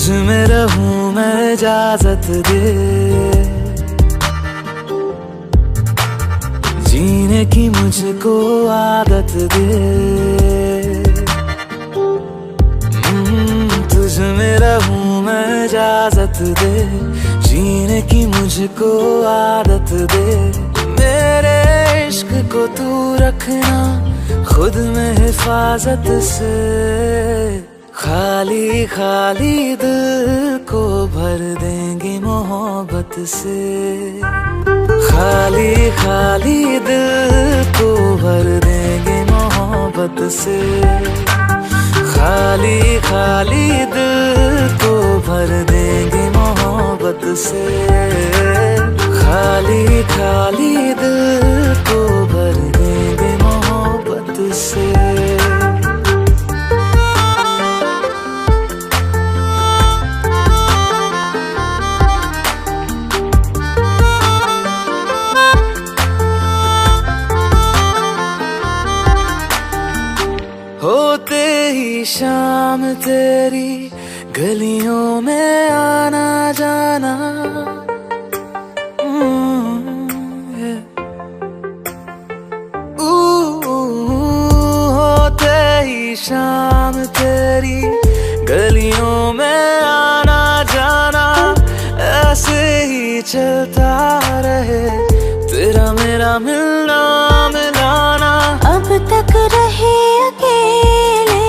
तुझ में रहूं मैं इजाजत दे, जीने की मुझको आदत दे। तुझ में रहूं मैं इजाजत दे, जीने की मुझको आदत दे। मेरे इश्क को तू रखना खुद में हिफाजत से, खाली खाली दिल को भर देंगे मोहब्बत से। खाली खाली दिल को भर देंगे मोहब्बत से। खाली खाली दिल को भर देंगे मोहब्बत से। खाली खाली दिल को भर देंगे मोहब्बत से। होते ही शाम तेरी गलियों में आना जाना, होते ही शाम तेरी गलियों में आना जाना। ऐसे ही चलता रहे तेरा मेरा मिलना मिलाना। अब तक रहे अकेले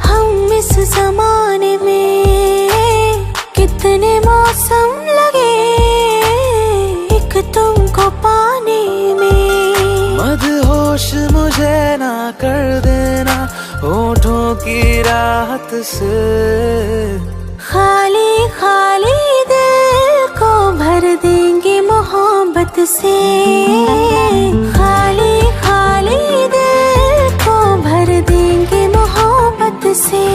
हम इस जमाने में, कितने मौसम लगे एक तुमको पाने में। मदहोश मुझे ना कर देना होठों की राहत से। खाली खाली दिल को भर देंगे मोहब्बत से। खाली खाली दिल को भर देंगे मोहब्बत से।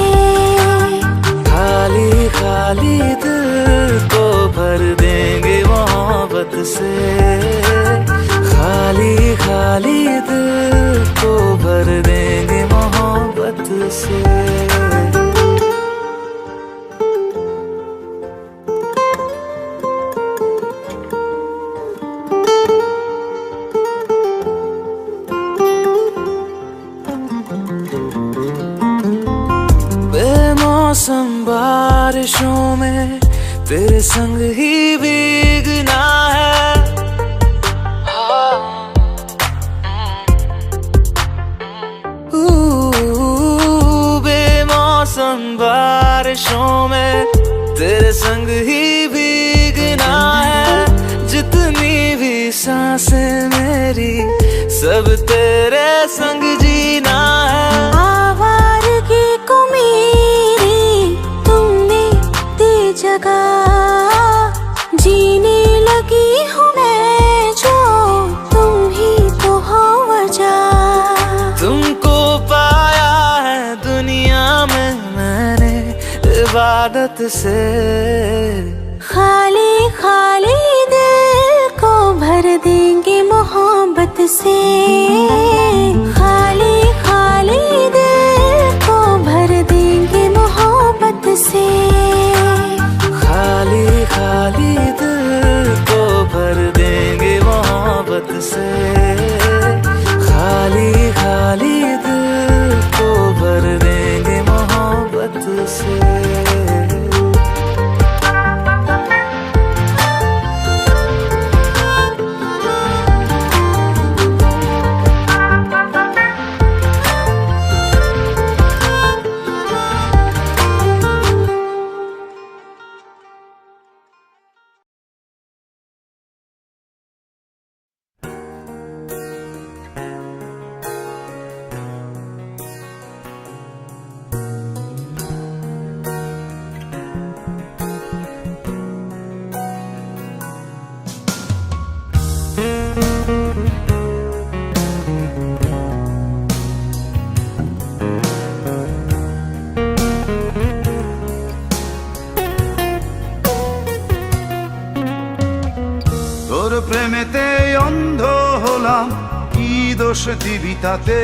खाली खाली दिल को भर देंगे मोहब्बत से। खाली खाली दिल को भर देंगे मोहब्बत से। बेमौसम बारिशों में तेरे संग ही भीगना है। बेमौसम बारिशों में तेरे संग ही भीगना है। जितनी भी सांसें मेरी सब तेरे संग जीना है। आवारगी को मेरी तुमने दी जगह, जीने लगी हूँ मैं जो तुम ही तो हो वजह। तुमको पाया है दुनिया में मैंने इबादत से। खाली खाली दिल को भर देंगे मोहब्बत से। खाली खाली दिल को भर देंगे मोहब्बत से। खाली खाली दिल को भर देंगे मोहब्बत से। खाली खाली दिल को भर देंगे मोहब्बत से। প্রেমেতে অন্ধ হলাম, কি দোষ দিবি তাতে?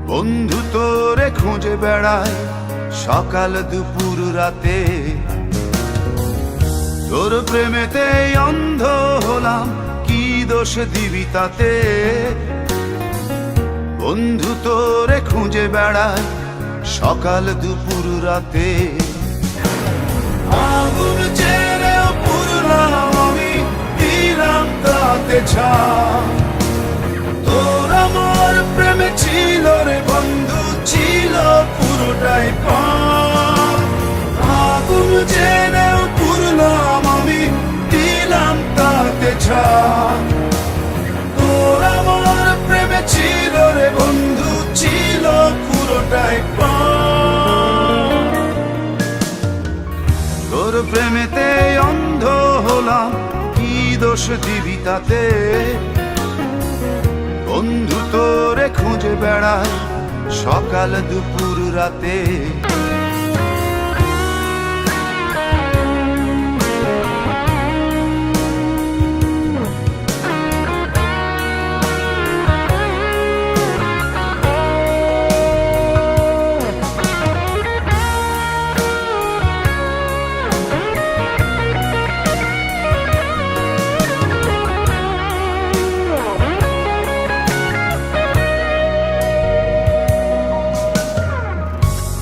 বন্ধু তোরে খুঁজে বেড়ায় সকাল দুপুর রাতে। তোর প্রেমেতে অন্ধ হলাম, কি দোষ দিবি তাতে? বন্ধু তোরে খুঁজে বেড়ায় সকাল দুপুর রাতে। আগুন ছেড়েও পুরলাম আমি, দিলাম তাতে ছাপ। তোর আমার প্রেমে ছিল রে বন্ধু, ছিল পুরোটাই পাপ। আগুন ছেড়েও পুরলাম আমি, দিলাম তাতে ছাপ। তোর আমার প্রেমে ছিল রে বন্ধু, ছিল পুরোটাই পাপ। তোর প্রেমেতে অন্ধ হলাম, কি দোষ দিবি তাতে? বন্ধু তোরে খুঁজে বেড়ায় সকাল দুপুর রাতে।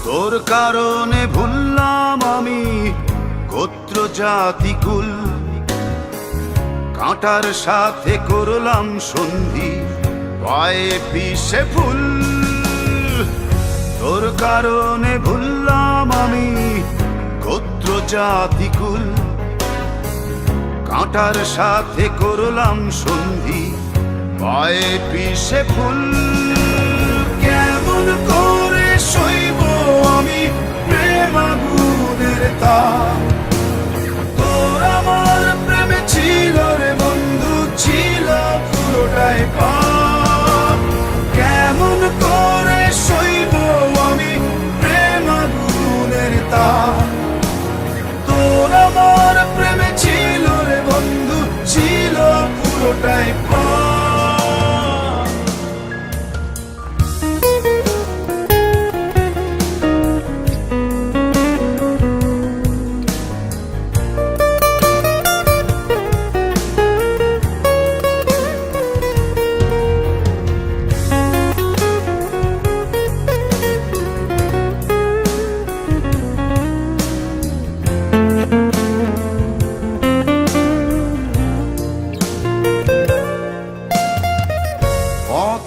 তোর কারণে ভুললাম আমি গোত্র জাতি কুল, কাঁটার সাথে করলাম সন্ধি, পায়ে পিষে ফুল। তোর কারণে ভুললাম আমি গোত্র জাতি কুল, কাঁটার সাথে করলাম সন্ধি, পায়ে পিষে ফুল। কেমন করে সইব আমি প্রেম আগুনের তাপ? তোর আমার প্রেমে ছিল রে বন্ধু, ছিল পুরোটাই পাপ। কেমন করে সইব আমি প্রেম আগুনের তাপ? তোর আমার প্রেমে ছিল রে বন্ধু, ছিল পুরোটাই পাপ।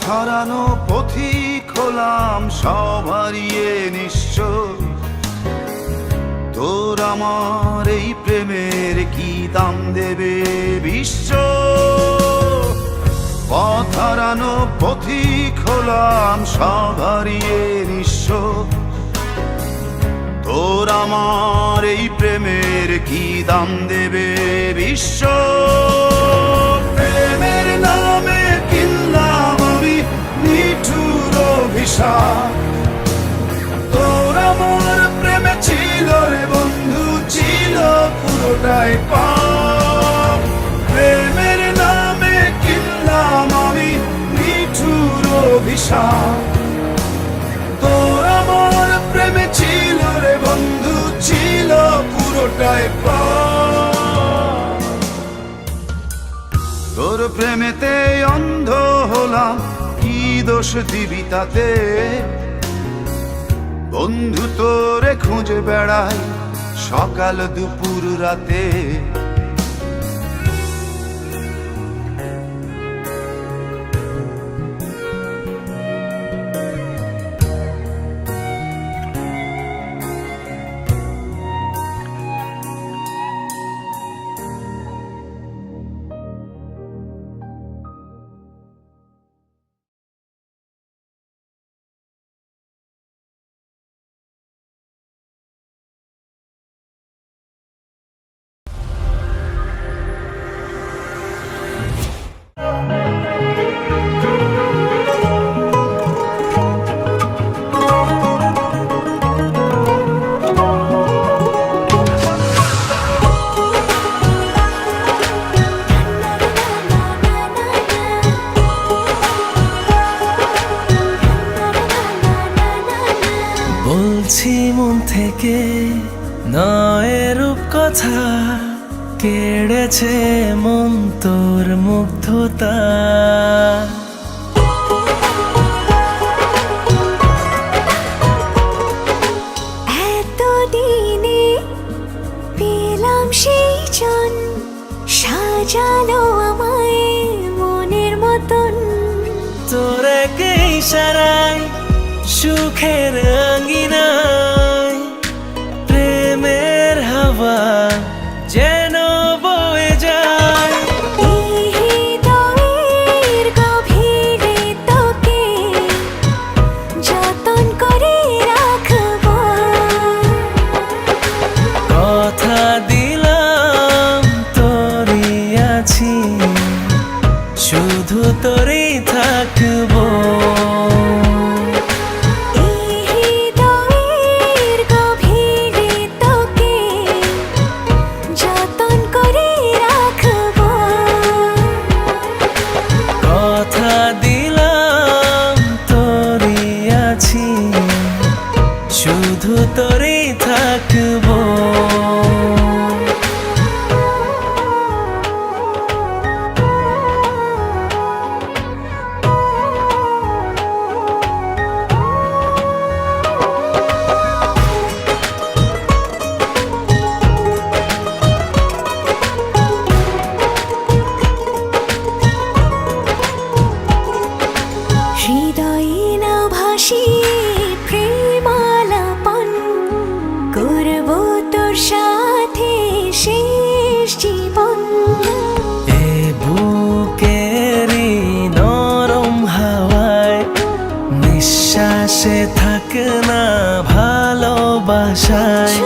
হারানো পথিক হলাম, সব হারিয়ে নিঃস্ব। তোর আমার এই প্রেমের কি দাম দেবে বিশ্ব? পথ হারানো পথিক হলাম, সব হারিয়ে নিঃস্ব। তোর আমার এই প্রেমের কি দাম দেবে বিশ্ব? প্রেমের নামে কিনলাম আমি নিঠুর অভিশাপ। তোর আমার প্রেমে ছিল রে বন্ধু, ছিল পুরোটাই পাপ। প্রেমের নামে কিনলাম আমি নিঠুর অভিশাপ। তোর আমার প্রেমে ছিল রে বন্ধু, ছিল পুরোটাই পাপ। তোর প্রেমেতে অন্ধ হলাম, কি দোষ দিবি তাতে? বন্ধু তোরে খুঁজে বেড়াই সকাল দুপুর রাতে। থেকে নয় রূপ কথা কেড়েছে মন তোর মুগ্ধতা। এতদিনে পেলাম সেই জন সাজালো আমায় মনের মতন। তোর এক ইশারায় সুখের আঙ্গিনায় প্রেমের হাওয়া যেন বয়ে যায়। এই হৃদয়ের গভীরে তোকে যতন করে রাখবো। কথা দিলাম তোরই আছি, শুধু তোরই থাকবো। এই হৃদয়ের গভীরে তোকে যতন করে রাখবো। কথা দিলাম তোরই আছি, শুধু তোরই থাকবো। হৃদয়ে না ভাসিয়ে প্রেমালাপন করবো তোর সাথে শেষ জীবন। এ বুকেরই নরম হাওয়ায় নিঃশ্বাসে থাক না ভালোবাসায়।